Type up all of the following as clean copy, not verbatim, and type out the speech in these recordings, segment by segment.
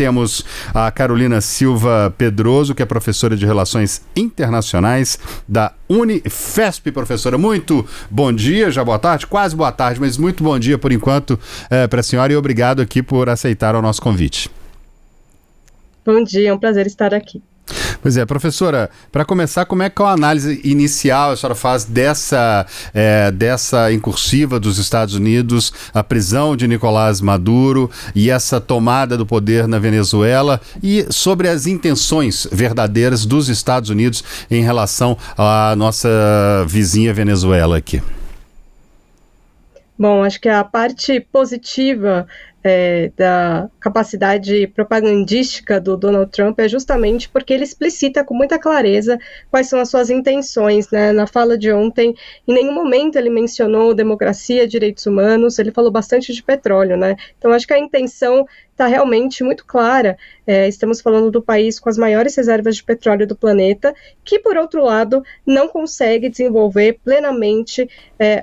temos a Carolina Silva Pedroso, que é professora de Relações Internacionais da Unifesp. Professora, muito bom dia, já boa tarde, quase boa tarde, mas muito bom dia por enquanto para a senhora e obrigado aqui por aceitar o nosso convite. Bom dia, é um prazer estar aqui. Pois é, professora, para começar, como é que é a análise inicial a senhora faz dessa incursiva dos Estados Unidos, a prisão de Nicolás Maduro e essa tomada do poder na Venezuela e sobre as intenções verdadeiras dos Estados Unidos em relação à nossa vizinha Venezuela aqui? Bom, acho que a parte positiva da capacidade propagandística do Donald Trump é justamente porque ele explicita com muita clareza quais são as suas intenções, né? Na fala de ontem, em nenhum momento ele mencionou democracia, direitos humanos, ele falou bastante de petróleo, né? Então acho que a intenção está realmente muito clara. Estamos falando do país com as maiores reservas de petróleo do planeta, que, por outro lado, não consegue desenvolver plenamente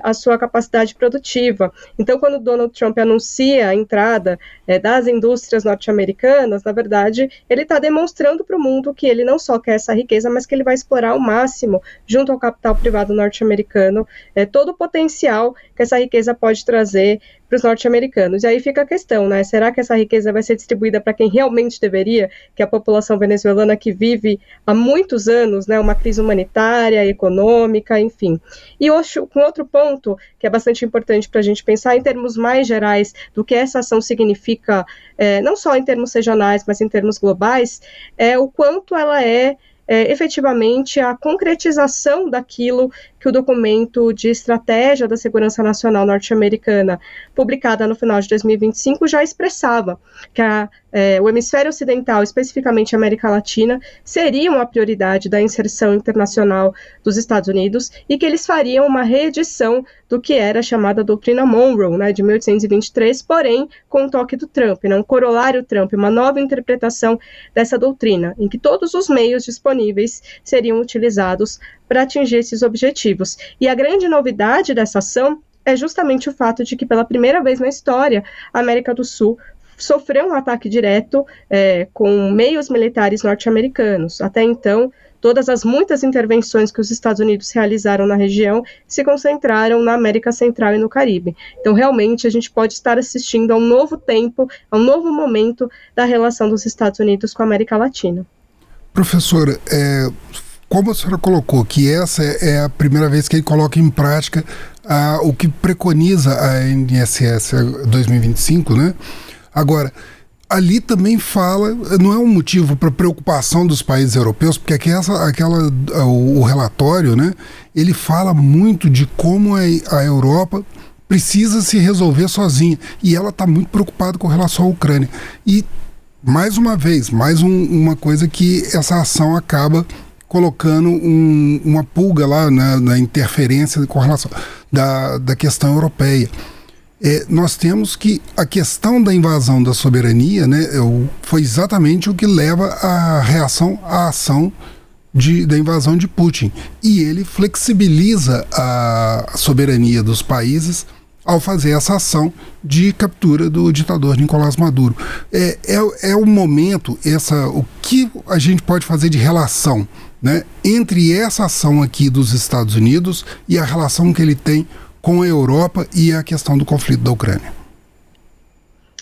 a sua capacidade produtiva. Então, quando Donald Trump anuncia a entrada das indústrias norte-americanas, na verdade, ele está demonstrando para o mundo que ele não só quer essa riqueza, mas que ele vai explorar ao máximo, junto ao capital privado norte-americano, todo o potencial que essa riqueza pode trazer para os norte-americanos. E aí fica a questão, né? Será que essa riqueza vai ser distribuída para quem realmente deveria, que é a população venezuelana que vive há muitos anos, né, uma crise humanitária, econômica, enfim. E com outro ponto, que é bastante importante para a gente pensar em termos mais gerais do que essa ação significa, não só em termos regionais, mas em termos globais, é o quanto ela é efetivamente a concretização daquilo que o documento de estratégia da segurança nacional norte-americana, publicada no final de 2025, já expressava, que o hemisfério ocidental, especificamente a América Latina, seria uma prioridade da inserção internacional dos Estados Unidos e que eles fariam uma reedição do que era a chamada doutrina Monroe, né, de 1823, porém com o toque do Trump, né, um corolário Trump, uma nova interpretação dessa doutrina, em que todos os meios disponíveis seriam utilizados para atingir esses objetivos. E a grande novidade dessa ação é justamente o fato de que, pela primeira vez na história, a América do Sul sofreu um ataque direto com meios militares norte-americanos. Até então, todas as muitas intervenções que os Estados Unidos realizaram na região se concentraram na América Central e no Caribe. Então, realmente, a gente pode estar assistindo a um novo tempo, a um novo momento da relação dos Estados Unidos com a América Latina. Professora, como a senhora colocou, que essa é a primeira vez que ele coloca em prática o que preconiza a NSS 2025, né? Agora, ali também fala, não é um motivo para preocupação dos países europeus, porque o relatório, né, ele fala muito de como a Europa precisa se resolver sozinha, e ela está muito preocupada com relação à Ucrânia. E, mais uma vez, uma coisa que essa ação acaba colocando uma pulga lá na interferência com relação da questão europeia. Nós temos que a questão da invasão da soberania, né, foi exatamente o que leva à reação à ação da invasão de Putin. E ele flexibiliza a soberania dos países ao fazer essa ação de captura do ditador Nicolás Maduro. É o momento, o que a gente pode fazer de relação, né, entre essa ação aqui dos Estados Unidos e a relação que ele tem com a Europa e a questão do conflito da Ucrânia?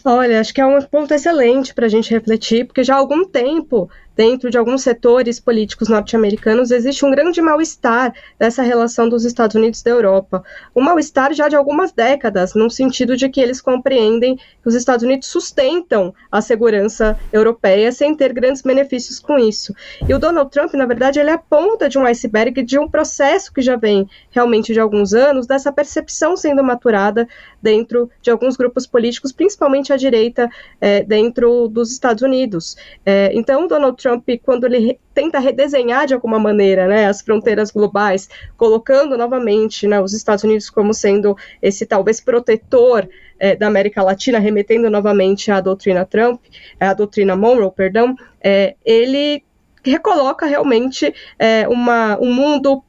Olha, acho que é um ponto excelente para a gente refletir, porque já há algum tempo, dentro de alguns setores políticos norte-americanos, existe um grande mal-estar dessa relação dos Estados Unidos e da Europa. Um mal-estar já de algumas décadas, no sentido de que eles compreendem que os Estados Unidos sustentam a segurança europeia sem ter grandes benefícios com isso. E o Donald Trump, na verdade, ele é a ponta de um iceberg de um processo que já vem realmente de alguns anos, dessa percepção sendo maturada dentro de alguns grupos políticos, principalmente à direita, dentro dos Estados Unidos. Então, Donald Trump, quando ele tenta redesenhar de alguma maneira, né, as fronteiras globais, colocando novamente, né, os Estados Unidos como sendo esse talvez protetor da América Latina, remetendo novamente à doutrina Trump, à doutrina Monroe, perdão, ele recoloca realmente um mundo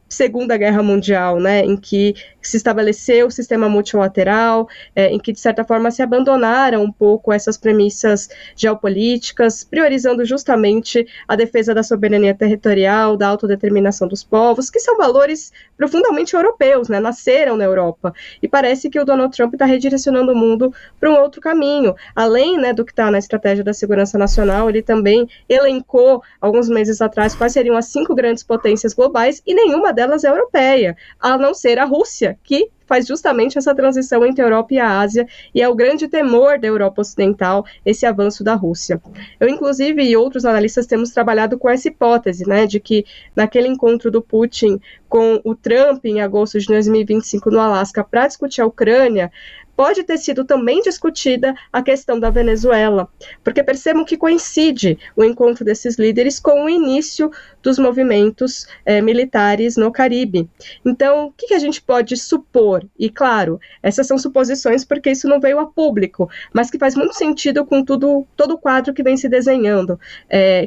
Segunda Guerra Mundial, né, em que se estabeleceu o sistema multilateral, em que, de certa forma, se abandonaram um pouco essas premissas geopolíticas, priorizando justamente a defesa da soberania territorial, da autodeterminação dos povos, que são valores profundamente europeus, né? Nasceram na Europa. E parece que o Donald Trump está redirecionando o mundo para um outro caminho. Além, né, do que está na estratégia da segurança nacional, ele também elencou, alguns meses atrás, quais seriam as 5 grandes potências globais, e nenhuma delas é europeia, a não ser a Rússia, que faz justamente essa transição entre a Europa e a Ásia, e é o grande temor da Europa Ocidental, esse avanço da Rússia. Eu, inclusive, e outros analistas temos trabalhado com essa hipótese, né, de que naquele encontro do Putin com o Trump em agosto de 2025 no Alasca para discutir a Ucrânia, pode ter sido também discutida a questão da Venezuela, porque percebam que coincide o encontro desses líderes com o início dos movimentos militares no Caribe. Então, o que a gente pode supor? E, claro, essas são suposições porque isso não veio a público, mas que faz muito sentido com todo o quadro que vem se desenhando,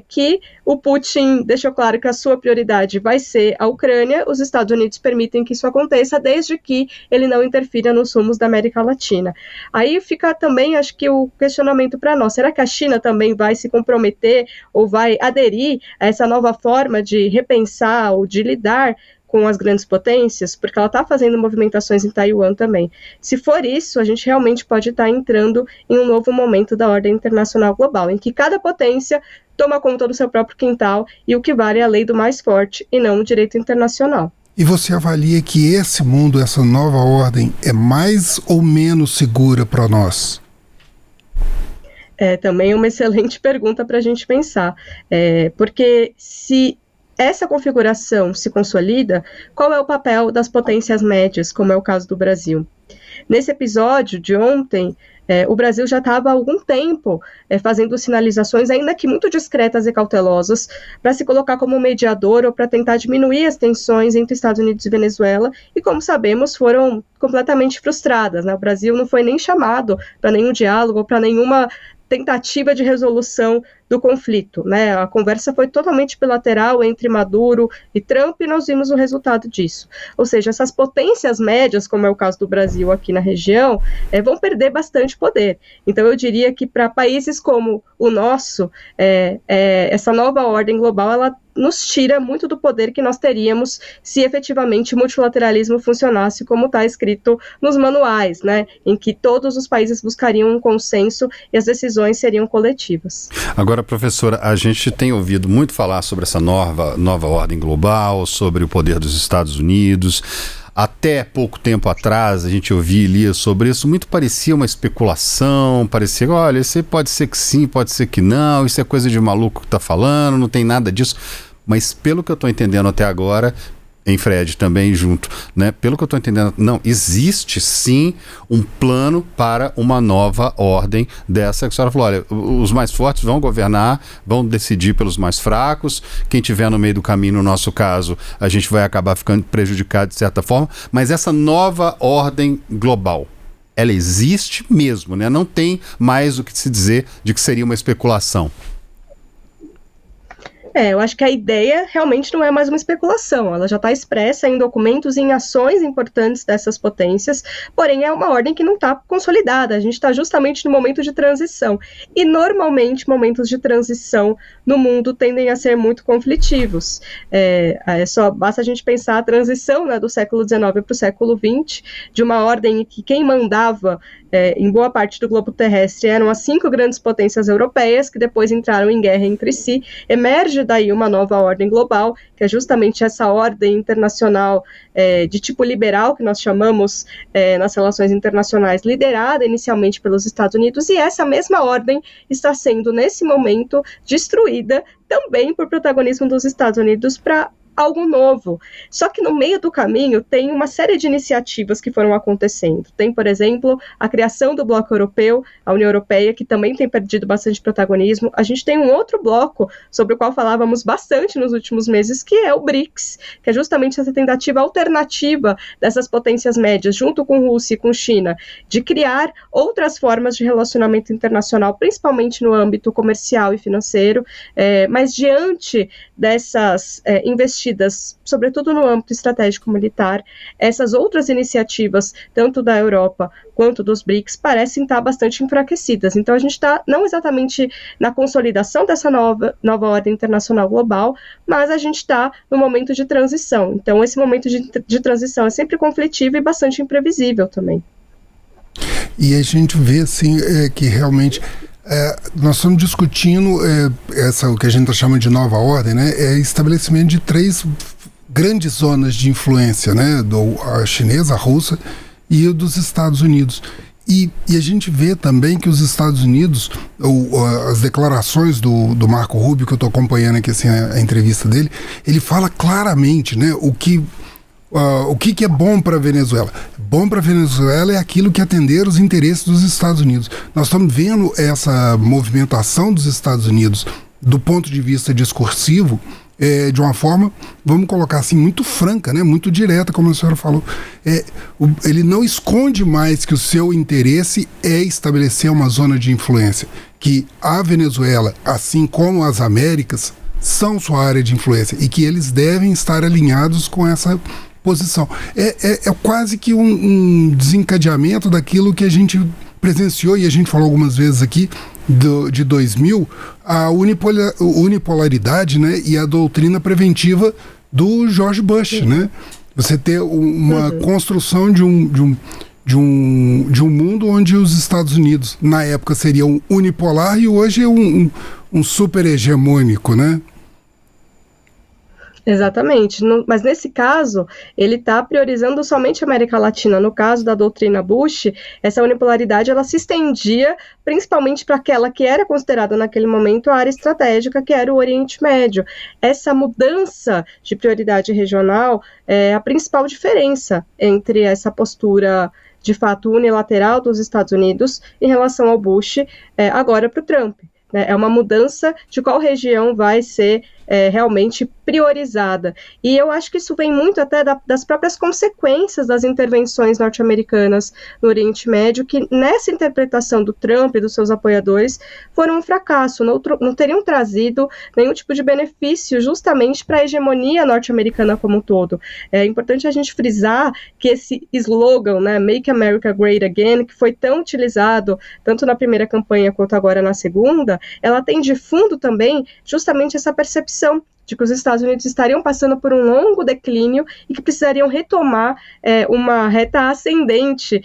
que o Putin deixou claro que a sua prioridade vai ser a Ucrânia, os Estados Unidos permitem que isso aconteça, desde que ele não interfira nos rumos da América Latina. Aí fica também, acho que, o questionamento para nós, será que a China também vai se comprometer ou vai aderir a essa nova forma de repensar ou de lidar com as grandes potências, porque ela está fazendo movimentações em Taiwan também. Se for isso, a gente realmente pode estar entrando em um novo momento da ordem internacional global, em que cada potência toma conta do seu próprio quintal e o que vale é a lei do mais forte e não o direito internacional. E você avalia que esse mundo, essa nova ordem, é mais ou menos segura para nós? É também uma excelente pergunta para a gente pensar, porque se essa configuração se consolida, qual é o papel das potências médias, como é o caso do Brasil? Nesse episódio de ontem, o Brasil já estava há algum tempo fazendo sinalizações, ainda que muito discretas e cautelosas, para se colocar como mediador ou para tentar diminuir as tensões entre Estados Unidos e Venezuela, e como sabemos, foram completamente frustradas, né? O Brasil não foi nem chamado para nenhum diálogo ou para nenhuma tentativa de resolução do conflito, né? A conversa foi totalmente bilateral entre Maduro e Trump e nós vimos o resultado disso. Ou seja, essas potências médias, como é o caso do Brasil aqui na região, vão perder bastante poder. Então eu diria que para países como o nosso, essa nova ordem global, ela nos tira muito do poder que nós teríamos se efetivamente o multilateralismo funcionasse como está escrito nos manuais, né, em que todos os países buscariam um consenso e as decisões seriam coletivas. Agora, professora, a gente tem ouvido muito falar sobre essa nova ordem global, sobre o poder dos Estados Unidos. Até pouco tempo atrás a gente ouvia e lia sobre isso, muito parecia uma especulação, parecia, olha, isso pode ser que sim, pode ser que não, isso é coisa de maluco que está falando, não tem nada disso. Mas pelo que eu estou entendendo até agora, em Fred também junto, né? Pelo que eu estou entendendo, não, existe sim um plano para uma nova ordem dessa que a senhora falou, olha, os mais fortes vão governar, vão decidir pelos mais fracos, quem estiver no meio do caminho, no nosso caso, a gente vai acabar ficando prejudicado de certa forma, mas essa nova ordem global, ela existe mesmo, né? Não tem mais o que se dizer de que seria uma especulação. Eu acho que a ideia realmente não é mais uma especulação, ela já está expressa em documentos e em ações importantes dessas potências, porém é uma ordem que não está consolidada, a gente está justamente no momento de transição, e normalmente momentos de transição no mundo tendem a ser muito conflitivos, só basta a gente pensar a transição, né, do século XIX para o século XX, de uma ordem em que quem mandava em boa parte do globo terrestre eram as 5 grandes potências europeias, que depois entraram em guerra entre si, emerge daí uma nova ordem global, que é justamente essa ordem internacional de tipo liberal, que nós chamamos nas relações internacionais, liderada inicialmente pelos Estados Unidos, e essa mesma ordem está sendo, nesse momento, destruída também por protagonismo dos Estados Unidos para algo novo. Só que no meio do caminho tem uma série de iniciativas que foram acontecendo. Tem, por exemplo, a criação do bloco europeu, a União Europeia, que também tem perdido bastante protagonismo. A gente tem um outro bloco sobre o qual falávamos bastante nos últimos meses, que é o BRICS, que é justamente essa tentativa alternativa dessas potências médias, junto com Rússia e com China, de criar outras formas de relacionamento internacional, principalmente no âmbito comercial e financeiro, mas diante dessas investidas enfraquecidas, sobretudo no âmbito estratégico militar. Essas outras iniciativas, tanto da Europa quanto dos BRICS, parecem estar bastante enfraquecidas. Então, a gente está não exatamente na consolidação dessa nova ordem internacional global, mas a gente está no momento de transição. Então, esse momento de transição é sempre conflitivo e bastante imprevisível também. E a gente vê assim, que realmente nós estamos discutindo o que a gente está chamando de nova ordem, né? É estabelecimento de 3 grandes zonas de influência, né? A chinesa, a russa e o dos Estados Unidos. E a gente vê também que os Estados Unidos, as declarações do Marco Rubio, que eu estou acompanhando aqui assim, a entrevista dele, ele fala claramente, né, o que é bom para a Venezuela. Bom para a Venezuela é aquilo que atender os interesses dos Estados Unidos. Nós estamos vendo essa movimentação dos Estados Unidos do ponto de vista discursivo, de uma forma, vamos colocar assim, muito franca, né? Muito direta, como a senhora falou. Ele não esconde mais que o seu interesse é estabelecer uma zona de influência, que a Venezuela, assim como as Américas, são sua área de influência e que eles devem estar alinhados com essa posição. É quase que um desencadeamento daquilo que a gente presenciou, e a gente falou algumas vezes aqui, de 2000, a unipolaridade, né, e a doutrina preventiva do George Bush, né? Você ter uma construção de um mundo onde os Estados Unidos, na época, seriam unipolar e hoje é um super hegemônico, né? Exatamente, mas nesse caso, ele está priorizando somente a América Latina. No caso da doutrina Bush, essa unipolaridade ela se estendia principalmente para aquela que era considerada naquele momento a área estratégica, que era o Oriente Médio. Essa mudança de prioridade regional é a principal diferença entre essa postura de fato unilateral dos Estados Unidos em relação ao Bush, agora para o Trump. É uma mudança de qual região vai ser realmente priorizada. E eu acho que isso vem muito até das próprias consequências das intervenções norte-americanas no Oriente Médio, que nessa interpretação do Trump e dos seus apoiadores foram um fracasso, não teriam trazido nenhum tipo de benefício justamente para a hegemonia norte-americana como um todo. É importante a gente frisar que esse slogan, né, Make America Great Again, que foi tão utilizado tanto na primeira campanha quanto agora na segunda, ela tem de fundo também justamente essa percepção de que os Estados Unidos estariam passando por um longo declínio e que precisariam retomar uma reta ascendente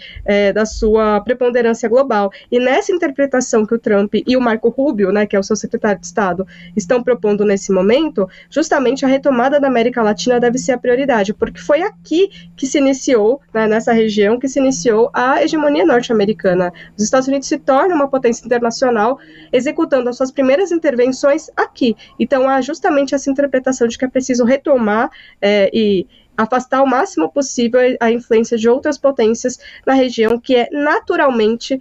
da sua preponderância global. E nessa interpretação que o Trump e o Marco Rubio, né, que é o seu secretário de Estado, estão propondo nesse momento, justamente a retomada da América Latina deve ser a prioridade, porque foi aqui que se iniciou, né, nessa região, que se iniciou a hegemonia norte-americana. Os Estados Unidos se tornam uma potência internacional, executando as suas primeiras intervenções aqui. Então, há justamente essa interpretação de que é preciso retomar e afastar o máximo possível a influência de outras potências na região, que é naturalmente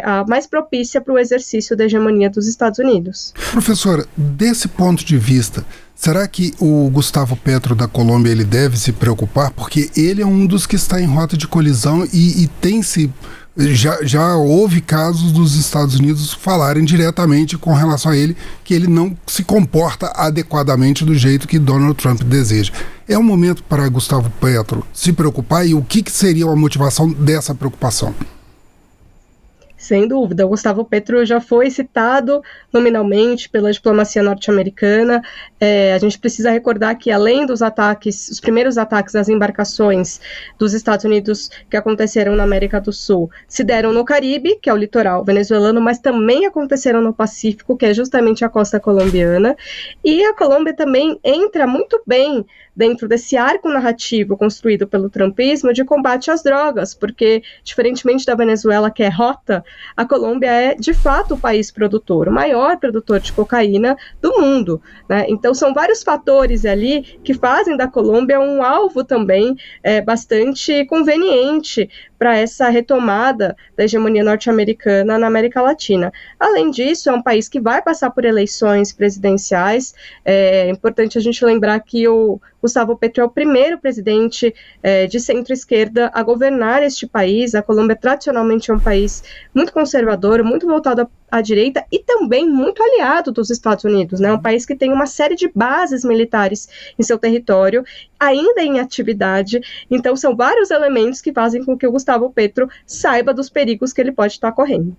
a mais propícia para o exercício da hegemonia dos Estados Unidos. Professora, desse ponto de vista, será que o Gustavo Petro da Colômbia ele deve se preocupar? Porque ele é um dos que está em rota de colisão e tem se... Já houve casos dos Estados Unidos falarem diretamente com relação a ele que ele não se comporta adequadamente do jeito que Donald Trump deseja. É um momento para Gustavo Petro se preocupar, e o que seria a motivação dessa preocupação? Sem dúvida, o Gustavo Petro já foi citado nominalmente pela diplomacia norte-americana. A gente precisa recordar que, além dos ataques, os primeiros ataques às embarcações dos Estados Unidos que aconteceram na América do Sul, se deram no Caribe, que é o litoral venezuelano, mas também aconteceram no Pacífico, que é justamente a costa colombiana. E a Colômbia também entra muito bem dentro desse arco narrativo construído pelo trumpismo de combate às drogas, porque, diferentemente da Venezuela, que é rota, a Colômbia é, de fato, o país produtor, o maior produtor de cocaína do mundo, né? Então, são vários fatores ali que fazem da Colômbia um alvo também bastante conveniente para essa retomada da hegemonia norte-americana na América Latina. Além disso, é um país que vai passar por eleições presidenciais. É importante a gente lembrar que o Gustavo Petro é o primeiro presidente de centro-esquerda a governar este país. A Colômbia tradicionalmente é um país muito conservador, muito voltado à direita e também muito aliado dos Estados Unidos, né? Um país que tem uma série de bases militares em seu território, ainda em atividade. Então, são vários elementos que fazem com que o Gustavo Petro saiba dos perigos que ele pode estar correndo.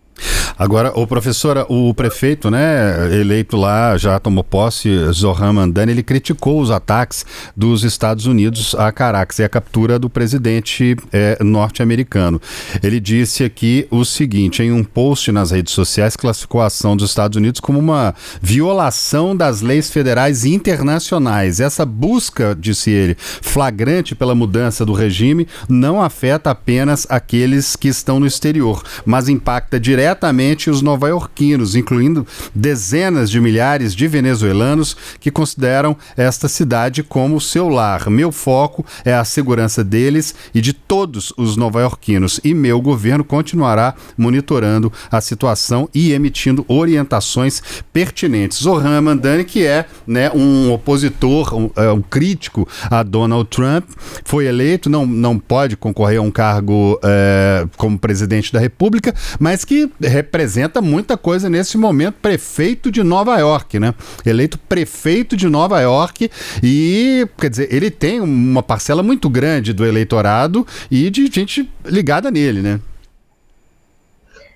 Agora, professora, o prefeito, né, eleito lá, já tomou posse, Zohran Mamdani, ele criticou os ataques dos Estados Unidos a Caracas e a captura do presidente norte-americano. Ele disse aqui o seguinte, em um post nas redes sociais, classificou a ação dos Estados Unidos como uma violação das leis federais e internacionais. Essa busca, disse ele, flagrante pela mudança do regime, não afeta apenas aqueles que estão no exterior, mas impacta diretamente os nova-iorquinos, incluindo dezenas de milhares de venezuelanos que consideram esta cidade como seu lar. Meu foco é a segurança deles e de todos os nova-iorquinos, e meu governo continuará monitorando a situação e emitindo orientações pertinentes. Zohran Mamdani, que é, né, um opositor, um crítico a Donald Trump, foi eleito, não pode concorrer a um cargo como presidente da República, mas que representa muita coisa nesse momento, prefeito de Nova York, né? Eleito prefeito de Nova York e, quer dizer, ele tem uma parcela muito grande do eleitorado e de gente ligada nele, né?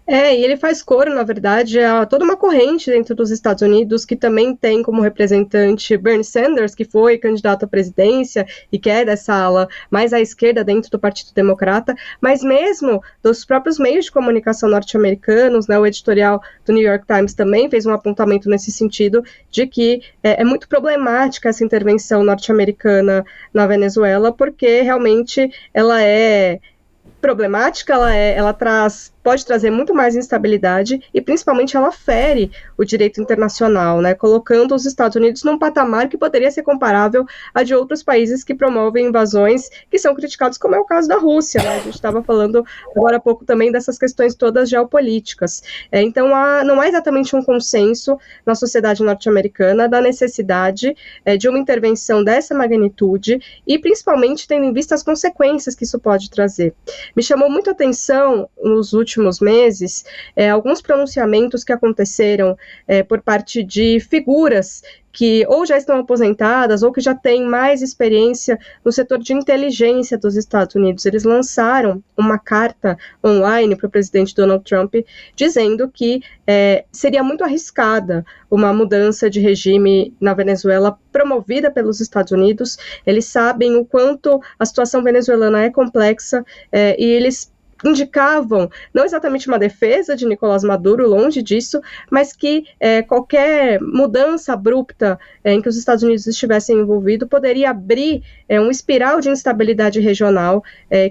E ele faz coro, na verdade, a toda uma corrente dentro dos Estados Unidos que também tem como representante Bernie Sanders, que foi candidato à presidência e que é dessa ala mais à esquerda dentro do Partido Democrata, mas mesmo dos próprios meios de comunicação norte-americanos, né, o editorial do New York Times também fez um apontamento nesse sentido de que é muito problemática essa intervenção norte-americana na Venezuela, porque realmente ela é problemática, ela pode trazer muito mais instabilidade e, principalmente, ela fere o direito internacional, né, colocando os Estados Unidos num patamar que poderia ser comparável a de outros países que promovem invasões que são criticados, como é o caso da Rússia, né? A gente estava falando agora há pouco também dessas questões todas geopolíticas. Então, não há exatamente um consenso na sociedade norte-americana da necessidade de uma intervenção dessa magnitude e, principalmente, tendo em vista as consequências que isso pode trazer. Me chamou muito a atenção nos últimos meses alguns pronunciamentos que aconteceram por parte de figuras que ou já estão aposentadas ou que já têm mais experiência no setor de inteligência dos Estados Unidos. Eles lançaram uma carta online para o presidente Donald Trump dizendo que seria muito arriscada uma mudança de regime na Venezuela promovida pelos Estados Unidos. Eles sabem o quanto a situação venezuelana é complexa e eles indicavam, não exatamente uma defesa de Nicolás Maduro, longe disso, mas que qualquer mudança abrupta em que os Estados Unidos estivessem envolvidos poderia abrir um espiral de instabilidade regional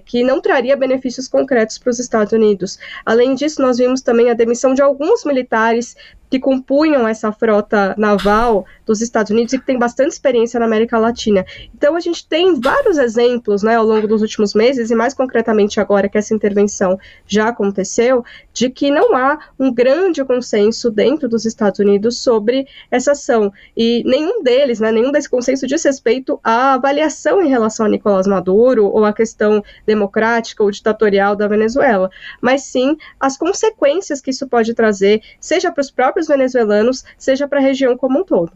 que não traria benefícios concretos para os Estados Unidos. Além disso, nós vimos também a demissão de alguns militares que compunham essa frota naval dos Estados Unidos e que tem bastante experiência na América Latina. Então, a gente tem vários exemplos, né, ao longo dos últimos meses, e mais concretamente agora que essa intervenção já aconteceu, de que não há um grande consenso dentro dos Estados Unidos sobre essa ação. E nenhum deles, né, nenhum desse consenso diz respeito à avaliação em relação a Nicolás Maduro ou à questão democrática ou ditatorial da Venezuela, mas sim as consequências que isso pode trazer, seja para os próprios venezuelanos, seja para a região como um todo.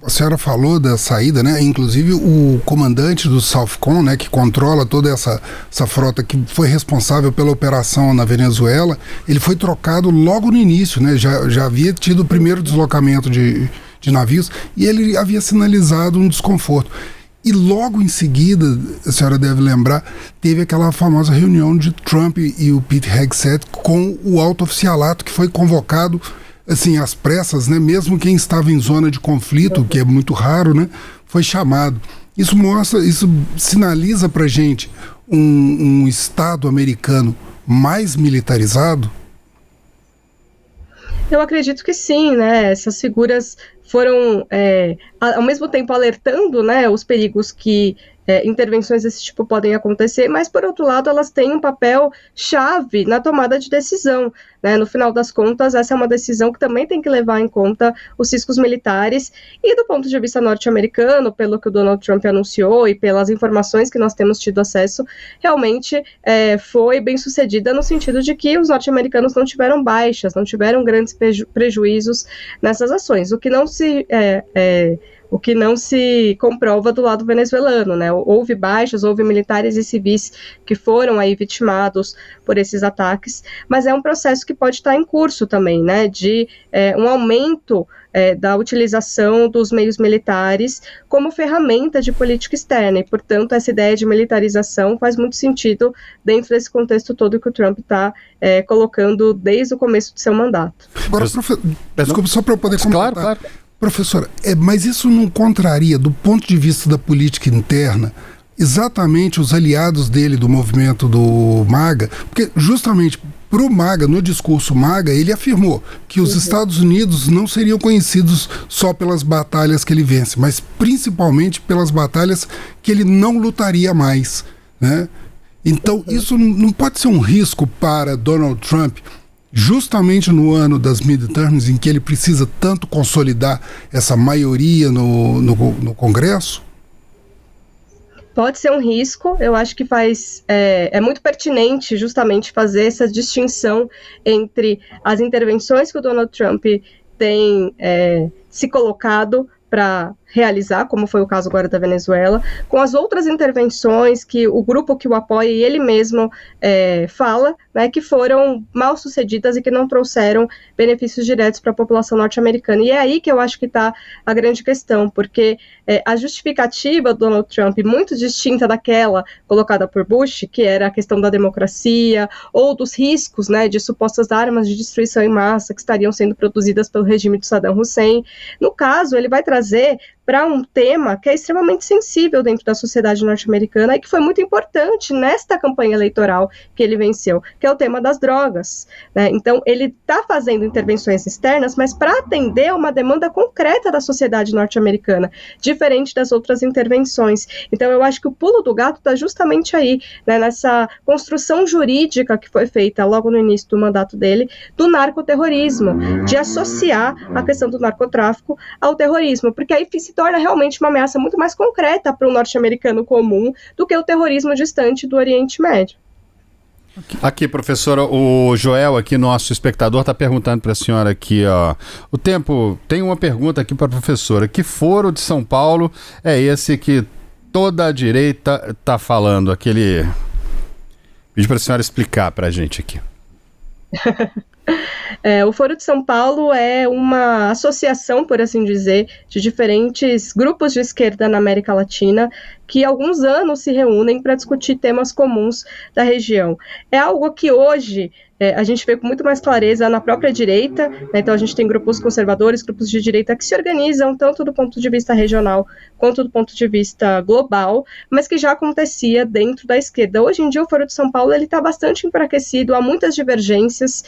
A senhora falou da saída, né? Inclusive o comandante do Southcom, né, que controla toda essa frota, que foi responsável pela operação na Venezuela, ele foi trocado logo no início, né? Já havia tido o primeiro deslocamento de navios e ele havia sinalizado um desconforto. E logo em seguida, a senhora deve lembrar, teve aquela famosa reunião de Trump e o Pete Hegseth com o alto oficialato que foi convocado assim, às pressas, né? Mesmo quem estava em zona de conflito, que é muito raro, né? Foi chamado. Isso sinaliza pra gente um Estado americano mais militarizado? Eu acredito que sim, né? Essas figuras foram, ao mesmo tempo, alertando, né, os perigos que intervenções desse tipo podem acontecer, mas, por outro lado, elas têm um papel chave na tomada de decisão, né? No final das contas, essa é uma decisão que também tem que levar em conta os riscos militares, e do ponto de vista norte-americano, pelo que o Donald Trump anunciou e pelas informações que nós temos tido acesso, realmente foi bem sucedida no sentido de que os norte-americanos não tiveram baixas, não tiveram grandes prejuízos nessas ações, o que não se comprova do lado venezuelano, né? Houve baixas, houve militares e civis que foram aí vitimados por esses ataques, mas é um processo que pode estar em curso também, né? De um aumento da utilização dos meios militares como ferramenta de política externa, e, portanto, essa ideia de militarização faz muito sentido dentro desse contexto todo que o Trump está colocando desde o começo do seu mandato. Agora, desculpa, só para eu poder comentar. Claro. Professora, mas isso não contraria, do ponto de vista da política interna, exatamente os aliados dele do movimento do MAGA? Porque justamente para o MAGA, no discurso MAGA, ele afirmou que os Estados Unidos não seriam conhecidos só pelas batalhas que ele vence, mas principalmente pelas batalhas que ele não lutaria mais, né? Então isso não pode ser um risco para Donald Trump, justamente no ano das midterms, em que ele precisa tanto consolidar essa maioria no Congresso? Pode ser um risco, eu acho que é muito pertinente justamente fazer essa distinção entre as intervenções que o Donald Trump tem se colocado para realizar, como foi o caso agora da Venezuela, com as outras intervenções que o grupo que o apoia e ele mesmo fala, né, que foram mal sucedidas e que não trouxeram benefícios diretos para a população norte-americana. E é aí que eu acho que está a grande questão, porque a justificativa do Donald Trump, muito distinta daquela colocada por Bush, que era a questão da democracia ou dos riscos, né, de supostas armas de destruição em massa que estariam sendo produzidas pelo regime de Saddam Hussein. No caso, ele vai trazer para um tema que é extremamente sensível dentro da sociedade norte-americana e que foi muito importante nesta campanha eleitoral que ele venceu, que é o tema das drogas, né? Então, ele está fazendo intervenções externas, mas para atender a uma demanda concreta da sociedade norte-americana, diferente das outras intervenções. Então, eu acho que o pulo do gato está justamente aí, né, nessa construção jurídica que foi feita logo no início do mandato dele, do narcoterrorismo, de associar a questão do narcotráfico ao terrorismo, porque aí se torna realmente uma ameaça muito mais concreta para o norte-americano comum do que o terrorismo distante do Oriente Médio. Aqui, professora, o Joel, aqui, nosso espectador, está perguntando para a senhora aqui, ó. O tempo, tem uma pergunta aqui para a professora. Que foro de São Paulo é esse que toda a direita está falando? Aquele... Pedi para a senhora explicar para a gente aqui. O Foro de São Paulo é uma associação, por assim dizer, de diferentes grupos de esquerda na América Latina que há alguns anos se reúnem para discutir temas comuns da região. É algo que hoje a gente vê com muito mais clareza na própria direita, né? Então a gente tem grupos conservadores, grupos de direita que se organizam tanto do ponto de vista regional quanto do ponto de vista global, mas que já acontecia dentro da esquerda. Hoje em dia o Foro de São Paulo está bastante enfraquecido, há muitas divergências,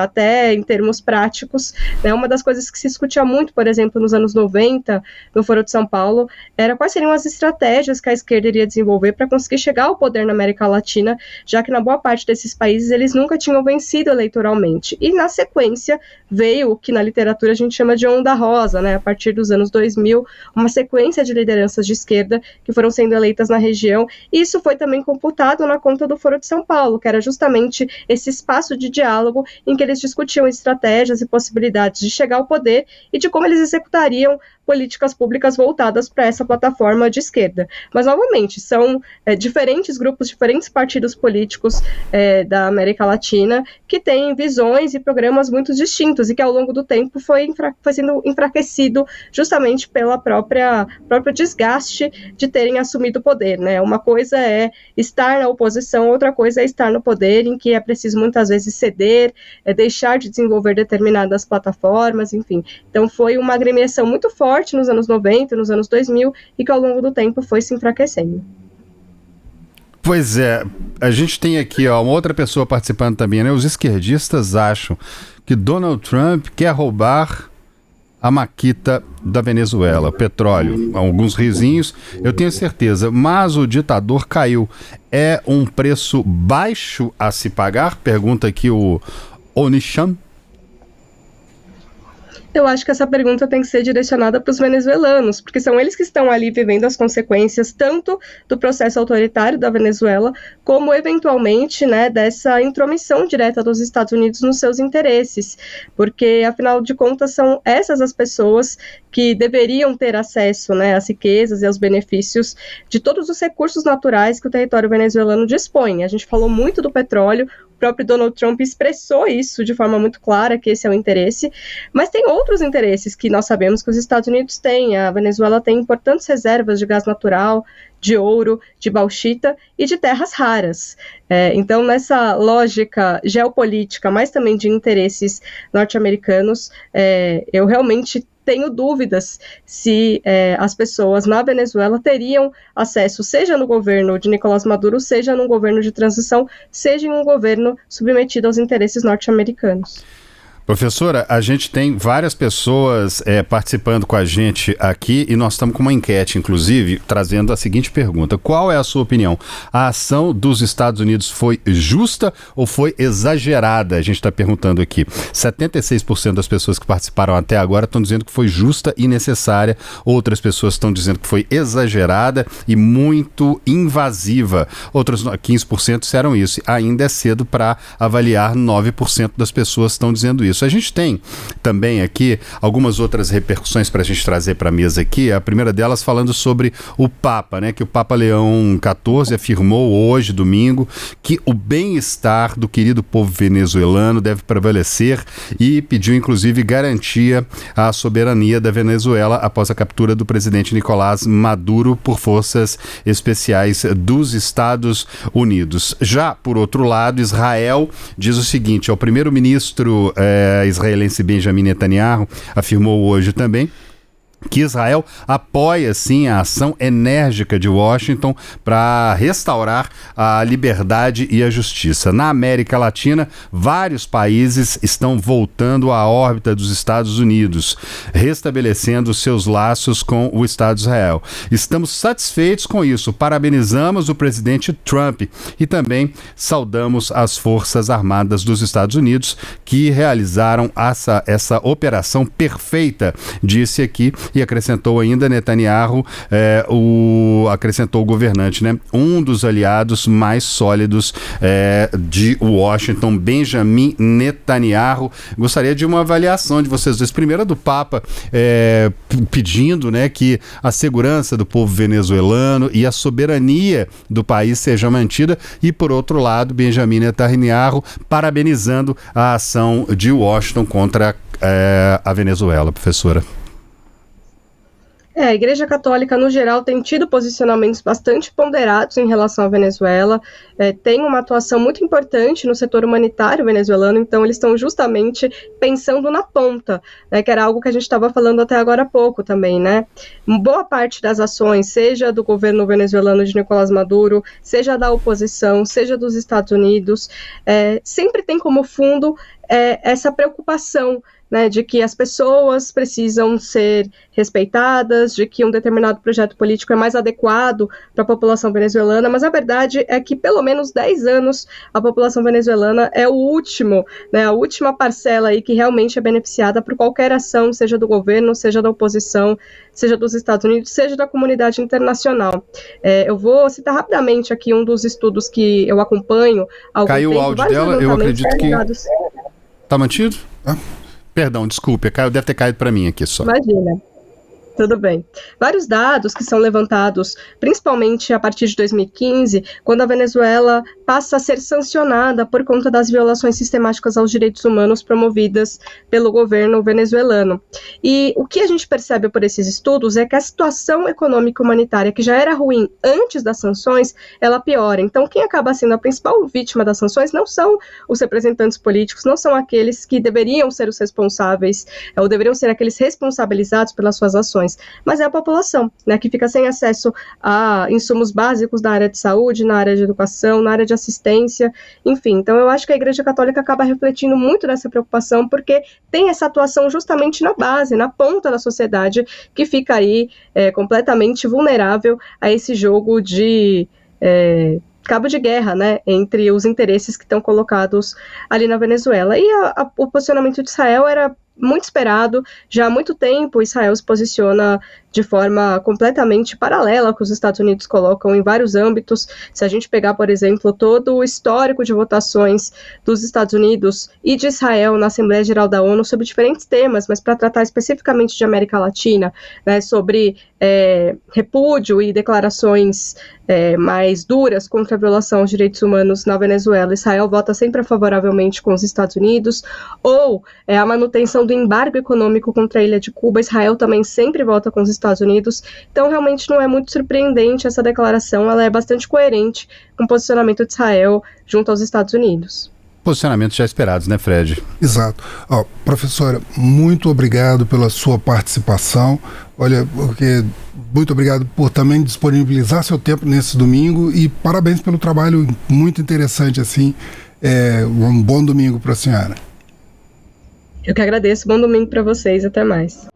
até em termos práticos, né? Uma das coisas que se discutia muito, por exemplo, nos anos 90, no Foro de São Paulo, era quais seriam as estratégias que a esquerda iria desenvolver para conseguir chegar ao poder na América Latina, já que na boa parte desses países eles nunca tinham vencido eleitoralmente. E na sequência veio o que na literatura a gente chama de onda rosa, né? A partir dos anos 2000, uma sequência de lideranças de esquerda que foram sendo eleitas na região. E isso foi também computado na conta do Foro de São Paulo, que era justamente esse espaço de diálogo em que eles discutiam estratégias e possibilidades de chegar ao poder e de como eles executariam políticas públicas voltadas para essa plataforma de esquerda. Mas, novamente, são diferentes grupos, diferentes partidos políticos da América Latina que têm visões e programas muito distintos e que, ao longo do tempo, foi sendo enfraquecido justamente pela próprio desgaste de terem assumido o poder, né? Uma coisa é estar na oposição, outra coisa é estar no poder, em que é preciso, muitas vezes, ceder, deixar de desenvolver determinadas plataformas, enfim. Então, foi uma agremiação muito forte nos anos 90, nos anos 2000, e que ao longo do tempo foi se enfraquecendo. Pois é, a gente tem aqui uma outra pessoa participando também, né? Os esquerdistas acham que Donald Trump quer roubar a maquita da Venezuela, petróleo, alguns risinhos, eu tenho certeza, mas o ditador caiu. É um preço baixo a se pagar? Pergunta aqui o Onishan. Eu acho que essa pergunta tem que ser direcionada para os venezuelanos, porque são eles que estão ali vivendo as consequências tanto do processo autoritário da Venezuela, como eventualmente, né, dessa intromissão direta dos Estados Unidos nos seus interesses, porque afinal de contas são essas as pessoas que deveriam ter acesso, né, às riquezas e aos benefícios de todos os recursos naturais que o território venezuelano dispõe. A gente falou muito do petróleo. O próprio Donald Trump expressou isso de forma muito clara, que esse é o interesse, mas tem outros interesses que nós sabemos que os Estados Unidos têm. A Venezuela tem importantes reservas de gás natural, de ouro, de bauxita e de terras raras. Então, nessa lógica geopolítica, mas também de interesses norte-americanos, eu realmente tenho dúvidas se as pessoas na Venezuela teriam acesso, seja no governo de Nicolás Maduro, seja num governo de transição, seja em um governo submetido aos interesses norte-americanos. Professora, a gente tem várias pessoas participando com a gente aqui e nós estamos com uma enquete, inclusive, trazendo a seguinte pergunta: qual é a sua opinião? A ação dos Estados Unidos foi justa ou foi exagerada? A gente está perguntando aqui. 76% das pessoas que participaram até agora estão dizendo que foi justa e necessária. Outras pessoas estão dizendo que foi exagerada e muito invasiva. Outros 15% disseram isso. Ainda é cedo para avaliar. 9% das pessoas estão dizendo isso. A gente tem também aqui algumas outras repercussões para a gente trazer para a mesa aqui. A primeira delas falando sobre o Papa, né? Que o Papa Leão XIV afirmou hoje, domingo, que o bem-estar do querido povo venezuelano deve prevalecer e pediu, inclusive, garantia à soberania da Venezuela após a captura do presidente Nicolás Maduro por forças especiais dos Estados Unidos. Já, por outro lado, Israel diz o seguinte: o primeiro-ministro israelense Benjamin Netanyahu afirmou hoje também que Israel apoia, sim, a ação enérgica de Washington para restaurar a liberdade e a justiça. Na América Latina, vários países estão voltando à órbita dos Estados Unidos, restabelecendo seus laços com o Estado de Israel. Estamos satisfeitos com isso, parabenizamos o presidente Trump e também saudamos as Forças Armadas dos Estados Unidos que realizaram essa operação perfeita, disse aqui. E acrescentou ainda Netanyahu, acrescentou o governante, né? Um dos aliados mais sólidos de Washington, Benjamin Netanyahu. Gostaria de uma avaliação de vocês dois. Primeiro, do Papa pedindo, né, que a segurança do povo venezuelano e a soberania do país seja mantida. E, por outro lado, Benjamin Netanyahu parabenizando a ação de Washington contra a Venezuela, professora. A Igreja Católica, no geral, tem tido posicionamentos bastante ponderados em relação à Venezuela, tem uma atuação muito importante no setor humanitário venezuelano, então eles estão justamente pensando na ponta, né, que era algo que a gente estava falando até agora há pouco também, né? Boa parte das ações, seja do governo venezuelano de Nicolás Maduro, seja da oposição, seja dos Estados Unidos, sempre tem como fundo essa preocupação, né, de que as pessoas precisam ser respeitadas, de que um determinado projeto político é mais adequado para a população venezuelana, mas a verdade é que pelo menos 10 anos a população venezuelana é o último, né, a última parcela aí que realmente é beneficiada por qualquer ação, seja do governo, seja da oposição, seja dos Estados Unidos, seja da comunidade internacional. Eu vou citar rapidamente aqui um dos estudos que eu acompanho. Caiu o áudio dela, eu acredito que... Tá mantido? Perdão, desculpe, deve ter caído para mim aqui só. Imagina. Tudo bem. Vários dados que são levantados, principalmente a partir de 2015, quando a Venezuela passa a ser sancionada por conta das violações sistemáticas aos direitos humanos promovidas pelo governo venezuelano. E o que a gente percebe por esses estudos é que a situação econômica e humanitária, que já era ruim antes das sanções, ela piora. Então, quem acaba sendo a principal vítima das sanções não são os representantes políticos, não são aqueles que deveriam ser os responsáveis, ou deveriam ser aqueles responsabilizados pelas suas ações. questões, mas é a população, né, que fica sem acesso a insumos básicos na área de saúde, na área de educação, na área de assistência, enfim. Então eu acho que a Igreja Católica acaba refletindo muito dessa preocupação, porque tem essa atuação justamente na base, na ponta da sociedade, que fica aí completamente vulnerável a esse jogo de cabo de guerra, né, entre os interesses que estão colocados ali na Venezuela. E o posicionamento de Israel era muito esperado. Já há muito tempo Israel se posiciona de forma completamente paralela ao que os Estados Unidos colocam em vários âmbitos. Se a gente pegar, por exemplo, todo o histórico de votações dos Estados Unidos e de Israel na Assembleia Geral da ONU sobre diferentes temas, mas para tratar especificamente de América Latina, né, sobre repúdio e declarações mais duras contra a violação aos direitos humanos na Venezuela, Israel vota sempre favoravelmente com os Estados Unidos, ou a manutenção do embargo econômico contra a ilha de Cuba, Israel também sempre vota com os Estados Unidos. Então realmente não é muito surpreendente essa declaração, ela é bastante coerente com o posicionamento de Israel junto aos Estados Unidos. Posicionamentos já esperados, né, Fred? Exato. Professora, muito obrigado pela sua participação. Olha, muito obrigado por também disponibilizar seu tempo nesse domingo e parabéns pelo trabalho muito interessante, assim. Um bom domingo para a senhora. Eu que agradeço. Bom domingo para vocês. Até mais.